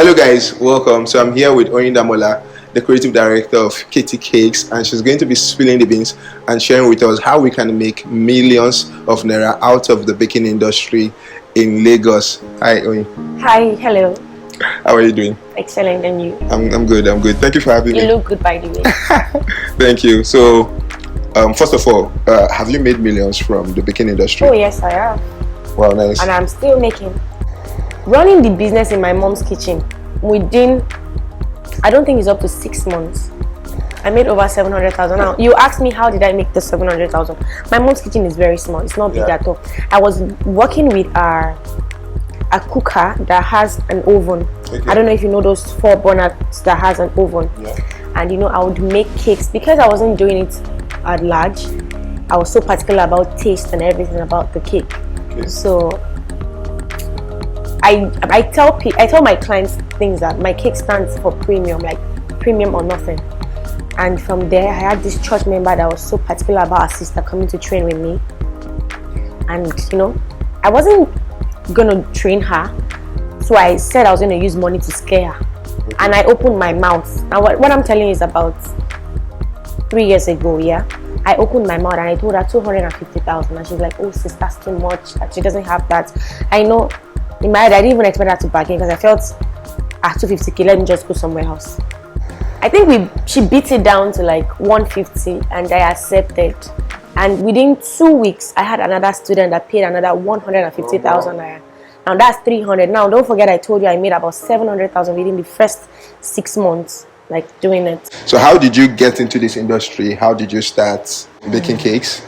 Hello guys, welcome. So I'm here with Oyindamola, the creative director of Kitty Cakes, and she's going to be spilling the beans and sharing with us how we can make millions of naira out of the baking industry in Lagos. Hi Oyin. Hi, hello. How are you doing? Excellent, and you? I'm good, I'm good. Thank you for having me. You look good, by the way. Thank you. So, first of all, have you made millions from the baking industry? Oh yes, I have. Wow, nice. And I'm still making. Running the business in my mom's kitchen within, I don't think it's up to 6 months, I made over 700,000. Now you asked me how did I make the 700,000. My mom's kitchen is very small, it's not big at all. I was working with a cooker that has an oven. Okay. I don't know if you know those 4 burners that has an oven. And I would make cakes because I wasn't doing it at large. I was so particular about taste and everything about the cake. Okay. So I tell my clients things that my cake stands for premium, like premium or nothing. And from there, I had this church member that was so particular about her sister coming to train with me. And I wasn't gonna train her, so I said I was gonna use money to scare her. Okay. And I opened my mouth. Now what I'm telling you is about 3 years ago. I opened my mouth and I told her 250,000, and she's like, "Oh sis, that's too much. That she doesn't have that." I know. In my head, I didn't even expect her to bargain because I felt at 250k, let me just go somewhere else. I think she beat it down to like 150 and I accepted. And within 2 weeks, I had another student that paid another 150,000 naira. Now that's 300. Now don't forget I told you I made about 700,000 within the first 6 months, like doing it. So how did you get into this industry? How did you start baking cakes?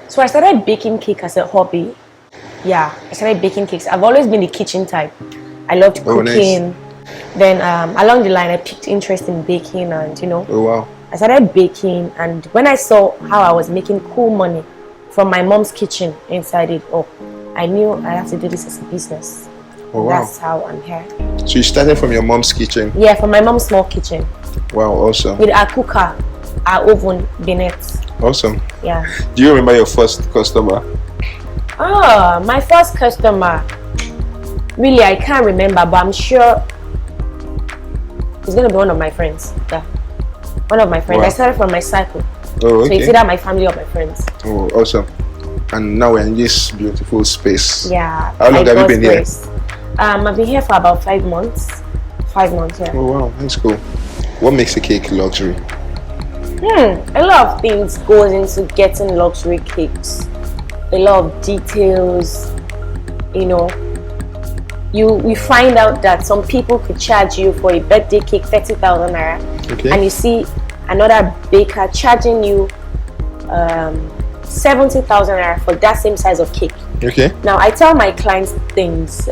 So I started baking cake as a hobby. I started baking cakes. I've always been the kitchen type. I loved cooking. Nice. Then along the line, I picked interest in baking, and Oh wow! I started baking, and when I saw how I was making cool money from my mom's kitchen inside it, I knew I have to do this as a business. Oh wow! That's how I'm here. So you started from your mom's kitchen? Yeah, from my mom's small kitchen. Wow, awesome! With our cooker, our oven, Bennett. Awesome. Yeah. Do you remember your first customer? My first customer, really I can't remember, but I'm sure it's going to be one of my friends. Yeah, one of my friends. Wow. I started from my cycle. Oh, okay. So it's either my family or my friends. Oh, awesome. And now we're in this beautiful space. Yeah. How long have you been here? I've been here for about 5 months. 5 months, yeah. Oh wow, that's cool. What makes a cake luxury? A lot of things goes into getting luxury cakes. A lot of details, we find out that some people could charge you for a birthday cake 30,000 naira. Okay. And you see another baker charging you 70,000 naira for that same size of cake. Okay. Now I tell my clients things.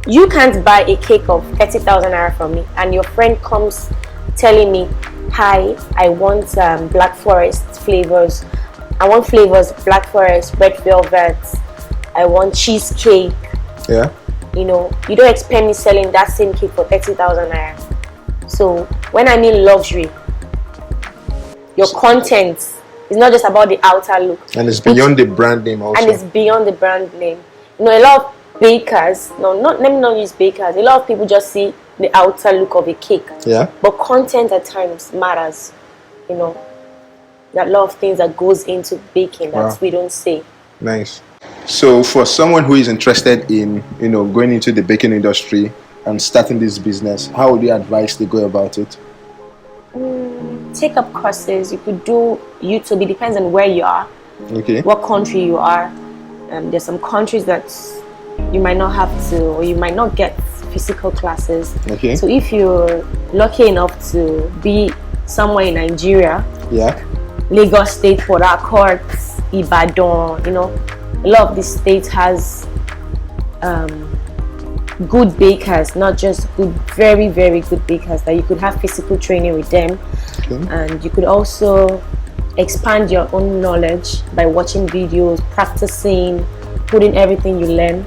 You can't buy a cake of 30,000 naira from me, and your friend comes telling me, "Hi, I want black forest flavors. I want flavors, black forest, red velvet. I want cheesecake." Yeah. You don't expect me selling that same cake for 30,000 naira. So when I mean luxury, your content is not just about the outer look. And it's beyond the brand name also. And it's beyond the brand name. A lot of bakers, let me not use bakers. A lot of people just see the outer look of a cake. Yeah. But content at times matters. That lot of things that goes into baking that we don't say. Nice. So for someone who is interested in going into the baking industry and starting this business, how would you advise they go about it? Take up courses. You could do YouTube. It depends on where you are. Okay. What country you are. There's some countries that you might not have to, or you might not get physical classes. Okay. So if you're lucky enough to be somewhere in Nigeria, Lagos State, Port Harcourt, Ibadan, a lot of these states has good bakers, not just good, very, very good bakers that you could have physical training with them. Okay. And you could also expand your own knowledge by watching videos, practicing, putting everything you learn,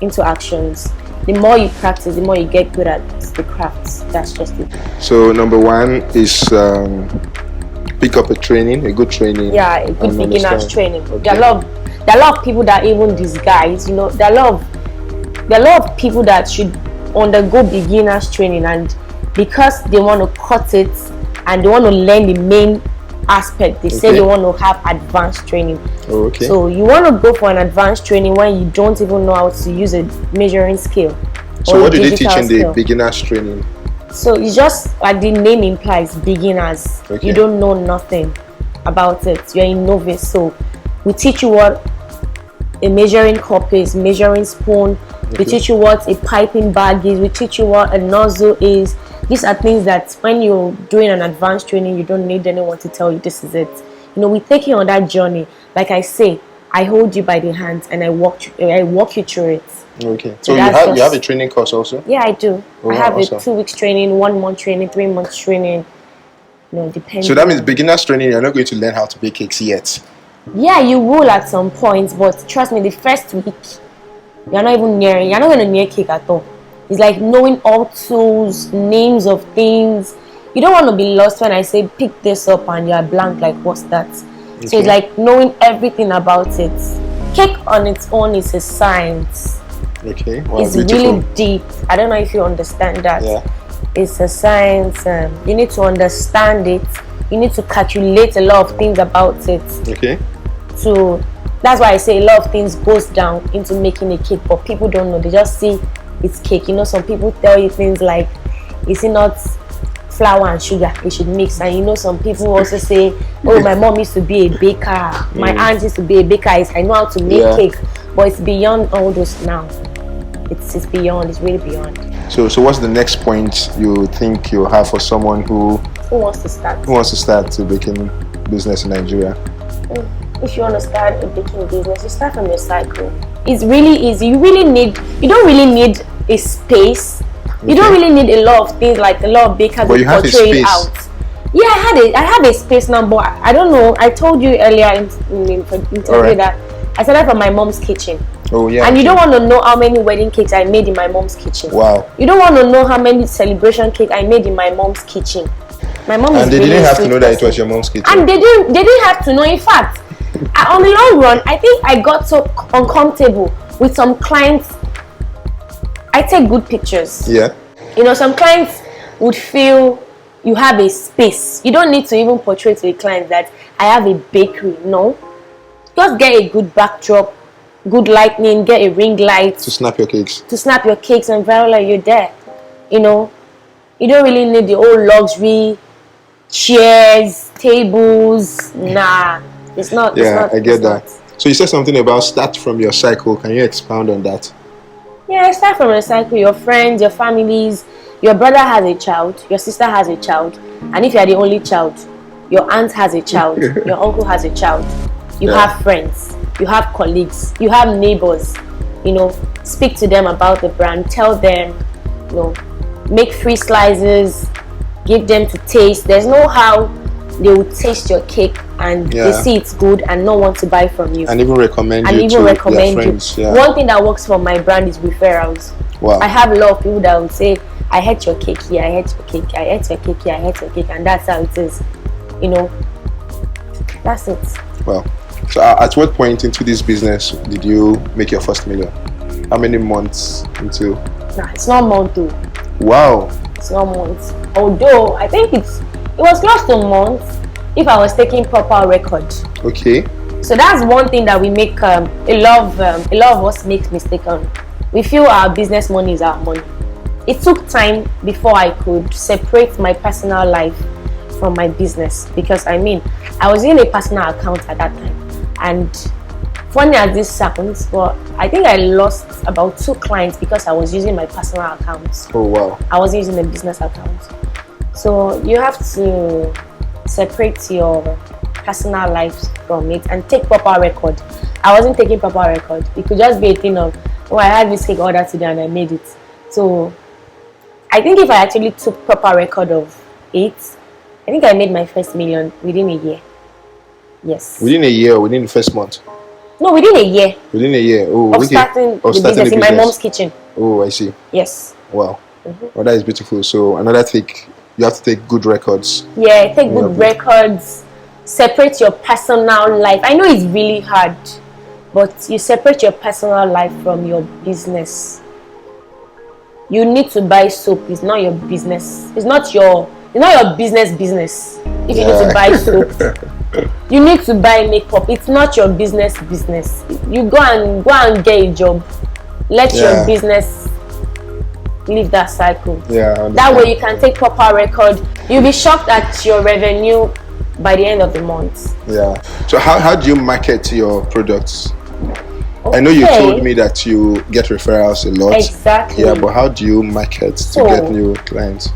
into actions. The more you practice, the more you get good at the crafts. That's just it. So number one is pick up a good training. Yeah, a good beginner's training. Okay. There are a lot of people that even disguise, there are a lot of there are a lot of people that should undergo beginners training, and because they want to cut it and they want to learn the main aspect, they say they want to have advanced training. Oh, okay. So you want to go for an advanced training when you don't even know how to use a measuring scale. So what do they teach in the scale. beginners training? So it's just like the name implies, beginners. Okay. You don't know nothing about it. You're a novice. So we teach you what a measuring cup is, measuring spoon. We teach you what a piping bag is. We teach you what a nozzle is. These are things that when you're doing an advanced training, you don't need anyone to tell you this is it. You know, we take you on that journey. Like I say, I hold you by the hands and I walk you through it. Okay. So you have a training course also? Yeah, I do. Oh, I have awesome. a 2 weeks training, 1 month training, 3 months training. You know, depending. So that means beginners training, you're not going to learn how to bake cakes yet. Yeah, you will at some point, but trust me, the first week you're not going to near cake at all. It's like knowing all tools, names of things. You don't want to be lost when I say pick this up and you're blank, like what's that? Okay. So it's like knowing everything about it. Cake on its own is a science. Okay. Wow, it's beautiful. Really deep. I don't know if you understand that. Yeah. It's a science. You need to understand it. You need to calculate a lot of things about it. Okay. So that's why I say a lot of things goes down into making a cake, but people don't know. They just see it's cake. You know, some people tell you things like, is it not flour and sugar you should mix? And you know, some people also say, oh, my mom used to be a baker, my aunt used to be a baker, I know how to make cake. But it's beyond all those now. It's beyond. It's really beyond. So what's the next point you think you have for someone who wants to start? Who wants to start a baking business in Nigeria? If you want to start a baking business, you start from your cycle. It's really easy. You don't really need a space. You don't really need a lot of things like a lot of bakers but you have portray a space. Out. Yeah, I have a space now, but I don't know. I told you earlier in interview that I started from my mom's kitchen. Oh yeah. And you don't want to know how many wedding cakes I made in my mom's kitchen. Wow. You don't want to know how many celebration cake I made in my mom's kitchen. My mom and is they really didn't have to know that it was your mom's kitchen. And they didn't have to know. In fact, on the long run, I think I got so uncomfortable with some clients. I take good pictures. Yeah. You know, some clients would feel you have a space. You don't need to even portray to the client that I have a bakery. No. Just get a good backdrop, good lighting, get a ring light. To snap your cakes. To snap your cakes and voila, you're there. You know, you don't really need the old luxury chairs, tables. Nah, it's not. Yeah, it's not, I get that. So you said something about start from your cycle. Can you expound on that? Yeah, start from your cycle. Your friends, your families. Your brother has a child. Your sister has a child. And if you are the only child, your aunt has a child. Your uncle has a child. You have friends. You have colleagues. You have neighbors. You know, speak to them about the brand. Tell them, you know, make free slices. Give them to taste. There's no how they will taste your cake and they see it's good and not want to buy from you. And even recommend you to their friends. Yeah. One thing that works for my brand is referrals. Wow. I have a lot of people that will say, I hate your cake here, I hate your cake, I hate your cake here, I hate your cake, and that's how it is. You know, that's it. Well, so at what point into this business did you make your first million? How many months into? Nah, it's not month too. Wow. It's not months. Although I think it was close to months if I was taking proper record. Okay. So that's one thing that we make a lot of us make mistake on. We feel our business money is our money. It took time before I could separate my personal life from my business, because I was in a personal account at that time, and funny as this sounds, but I think I lost about 2 clients because I was using my personal accounts. Oh wow. I wasn't using the business account. So you have to separate your personal life from it and take proper record. I wasn't taking proper record. It could just be a thing of, oh, I had this cake order today and I made it. So I think if I actually took proper record of it, I think I made my first million within a year. Yes. Within a year or within the first month? No, within a year. Within a year. Oh, of starting the business in my mom's kitchen. Oh, I see. Yes. Wow. Well, that is beautiful. So another trick, you have to take good records. Yeah, take good records. Separate your personal life. I know it's really hard, but you separate your personal life from your business. you need to buy soap. It's not your business. It's not your business. If you need to buy soap, you need to buy makeup. It's not your business. You go and get a job. Let your business leave that cycle. That way you can take proper record. You'll be shocked at your revenue by the end of the month. So how do you market your products? Okay. I know you told me that you get referrals a lot. Exactly. But how do you market to get new clients?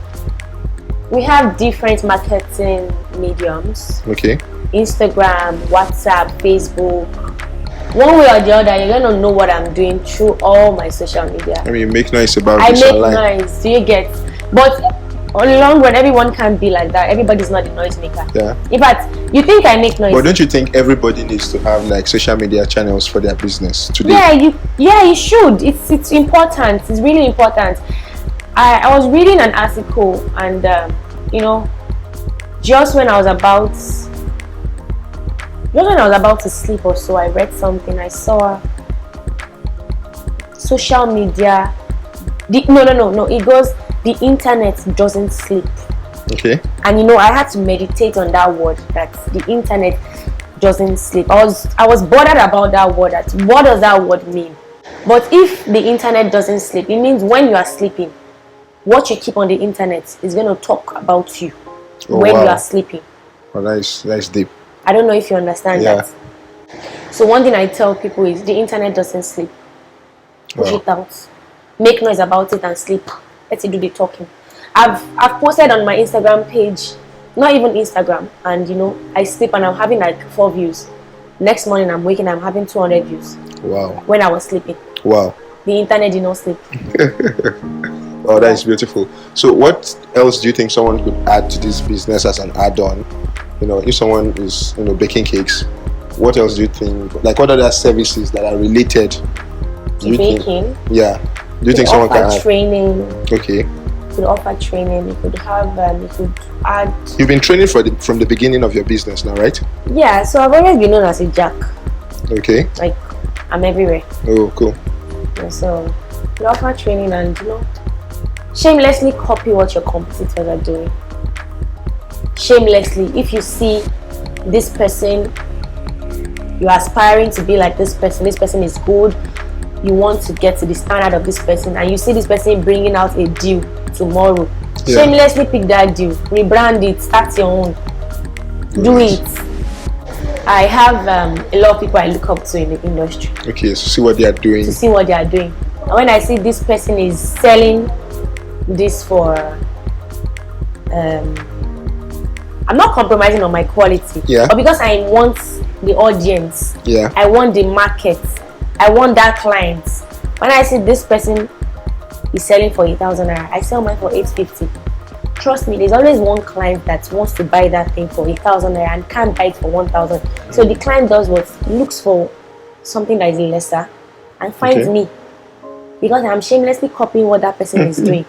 We have different marketing mediums. Okay. Instagram, WhatsApp, Facebook. One way or the other, you're gonna know what I'm doing through all my social media. I mean, you make noise about this online. I make noise. Do you get? But on the long run, everyone can't be like that. Everybody's not a noisemaker. In fact, you think I make noise? But don't you think everybody needs to have like social media channels for their business today? You should. It's important. It's really important. I was reading an article, and just when I was about to sleep or so, I read something. I saw social media. It goes, the internet doesn't sleep. Okay. And I had to meditate on that word, that the internet doesn't sleep. I was bothered about that word. What does that word mean? But if the internet doesn't sleep, it means when you are sleeping, what you keep on the internet is going to talk about you when you are sleeping. Well, that's deep. I don't know if you understand that. So one thing I tell people is the internet doesn't sleep. Push it out. Make noise about it and sleep. Let it do the talking. I've posted on my Instagram page, not even Instagram, and I sleep and I'm having like 4 views. Next morning I'm waking, I'm having 200 views. Wow. When I was sleeping. Wow. The internet did not sleep. Oh, that is beautiful. So what else do you think someone could add to this business as an add-on? If someone is baking cakes, what else do you think? Like, what other services that are related to baking? Do you think someone can add? Training. Okay. You could offer training. You could have. You could add. You've been training from the beginning of your business now, right? Yeah. So I've always been known as a jack. Okay. Like, I'm everywhere. Oh, cool. Yeah, so you offer training and shamelessly copy what your competitors are doing. Shamelessly, if you see this person, you're aspiring to be like this person is good, you want to get to the standard of this person, and you see this person bringing out a deal tomorrow, shamelessly pick that deal, rebrand it, start your own, do it. I have a lot of people I look up to in the industry. Okay, so see what they are doing. And when I see this person is selling this for I'm not compromising on my quality, but because I want the audience, I want the market, I want that client. When I see this person is selling for 8,000 naira, I sell mine for 850. Trust me, there's always one client that wants to buy that thing for 8,000 naira and can't buy it for 1,000. So the client does what? Looks for something that is lesser and finds me, because I'm shamelessly copying what that person is doing.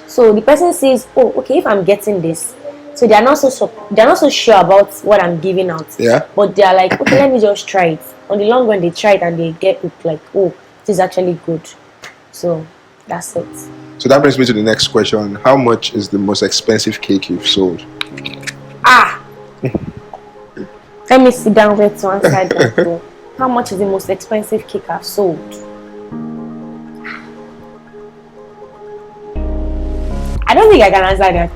So the person says, oh, okay, if I'm getting this, so they're not so sure about what I'm giving out. But they're like, okay, let me just try it. On the long run, they try it and they get hooked, like, oh, it is actually good. So that's it. So that brings me to the next question. How much is the most expensive cake you've sold? Let me sit down there to answer that. How much is the most expensive cake I've sold? I don't think I can answer that.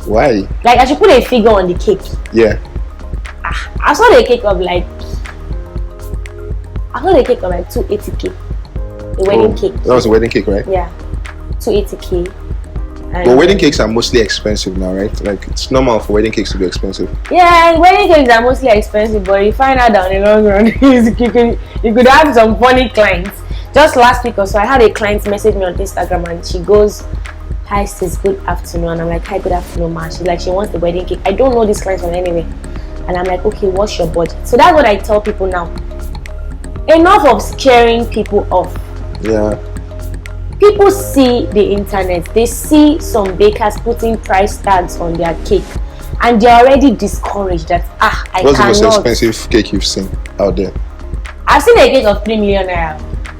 Why? Like, I should put a figure on the cake. Yeah. I saw the cake of like 280k. A wedding cake. That was a wedding cake, right? Yeah. 280k. But wedding cakes are mostly expensive now, right? Like, it's normal for wedding cakes to be expensive. Yeah, wedding cakes are mostly expensive, but you find out down the long run, you could have some funny clients. Just last week or so, I had a client message me on Instagram and she goes, "Hi sis, good afternoon." And I'm like, "Hi, good afternoon, ma." She's like, she wants the wedding cake. I don't know this client from anywhere. And I'm like, okay, what's your budget? So that's what I tell people now. Enough of scaring people off. Yeah. People see the internet, they see some bakers putting price tags on their cake, and they're already discouraged that What's the most expensive cake you've seen out there? I've seen a cake of 3 million naira.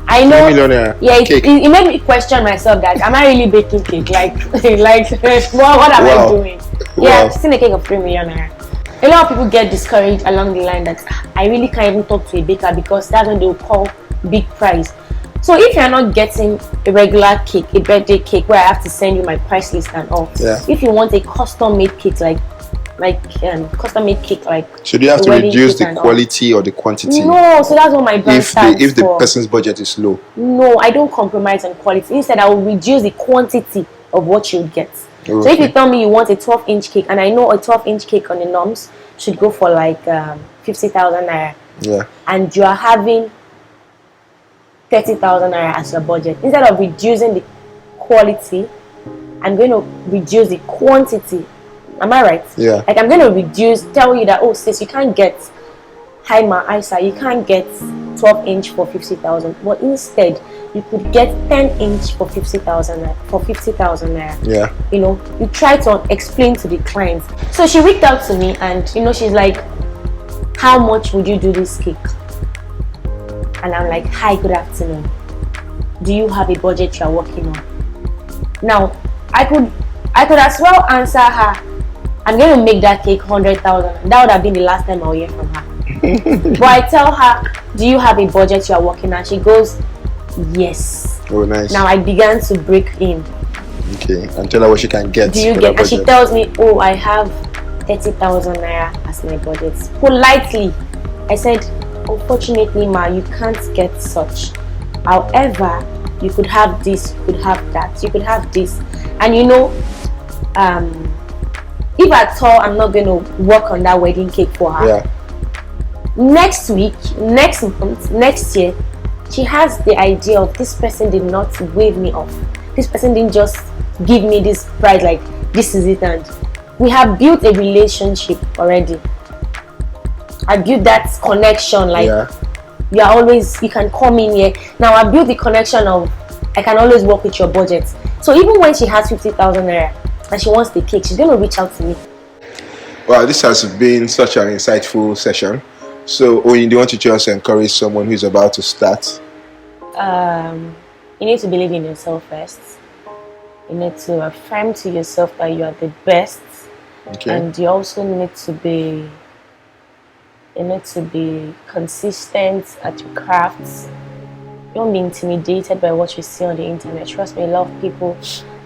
I know. Millionaire. Yeah, Cake. it made me question myself that am I really baking cake? Like, what am I doing? Yeah, I've seen a cake of 3 million naira. A lot of people get discouraged along the line that I really can't even talk to a baker because that's when they'll call big price. So if you're not getting a regular cake, a birthday cake where I have to send you my price list and all, if you want a custom made cake custom made cake like, so do you have to reduce the quality or the quantity? No, so that's what my brand stands if the for. person's budget is low. No, I don't compromise on quality. Instead, I will reduce the quantity of what you get. Okay. So if you tell me you want a 12-inch cake, and I know a 12-inch cake on the norms should go for like 50,000 naira. Yeah. And you are having 30,000 naira as your budget. Instead of reducing the quality, I'm going to reduce the quantity. Am I right? Yeah. Like I'm going to tell you that, oh sis, you can't get Isa, you can't get 12-inch for 50,000. But instead, you could get 10-inch for 50,000 naira. Yeah. You know, you try to explain to the client. So she reached out to me and, you know, she's like, how much would you do this cake? And I'm like, hi, good afternoon. Do you have a budget you're working on? Now, I could as well answer her, I'm going to make that cake 100,000. That would have been the last time I'll hear from her. But I tell her, do you have a budget you're working on? She goes, yes. Oh, nice. Now I began to break in. Okay, and tell her what she can get. Do you get? And she tells me, oh, I have 30,000 naira as my budget. Politely, I said, unfortunately, ma, you can't get such. However, you could have this, you could have that, you could have this. And you know, if at all I'm not going to work on that wedding cake for her, yeah, next week, next month, next year, she has the idea of this person did not wave me off. This person didn't just give me this price like this is it, and we have built a relationship already. I built that connection, like you are always, you can come in here. Now I built the connection of I can always work with your budget. So even when she has 50,000 naira and she wants the cake, she's going to reach out to me. Wow, this has been such an insightful session. So, Oyin, do you want to just encourage someone who's about to start? You need to believe in yourself first. You need to affirm to yourself that you are the best. Okay. And you also need to be consistent at your crafts. Don't be intimidated by what you see on the internet. Trust me, a lot of people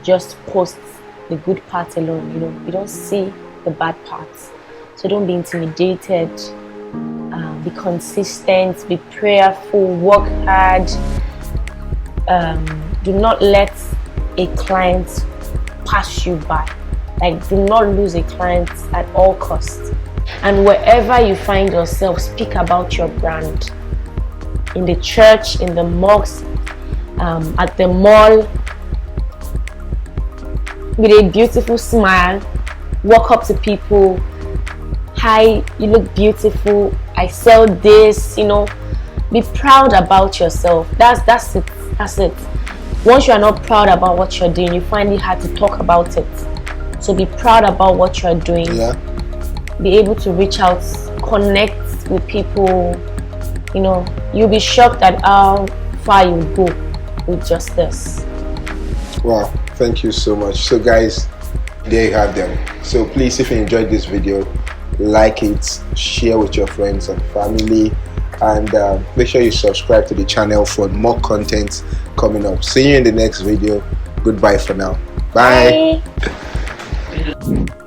just post the good part alone. You know, you don't see the bad parts. So don't be intimidated. Be consistent, be prayerful, work hard. Do not let a client pass you by. Like, do not lose a client at all costs. And wherever you find yourself, speak about your brand. In the church, in the mosque, at the mall, with a beautiful smile, walk up to people. Hi, you look beautiful. I sell this, you know. Be proud about yourself. That's it. Once you are not proud about what you're doing, you find it hard to talk about it. So be proud about what you're doing. Yeah. Be able to reach out, connect with people. You know, you'll be shocked at how far you go with just this. Wow, thank you so much. So guys, there you have them. So please, if you enjoyed this video, like it, share with your friends and family, and make sure you subscribe to the channel for more content coming up. See you in the next video. Goodbye for now. Bye. Bye.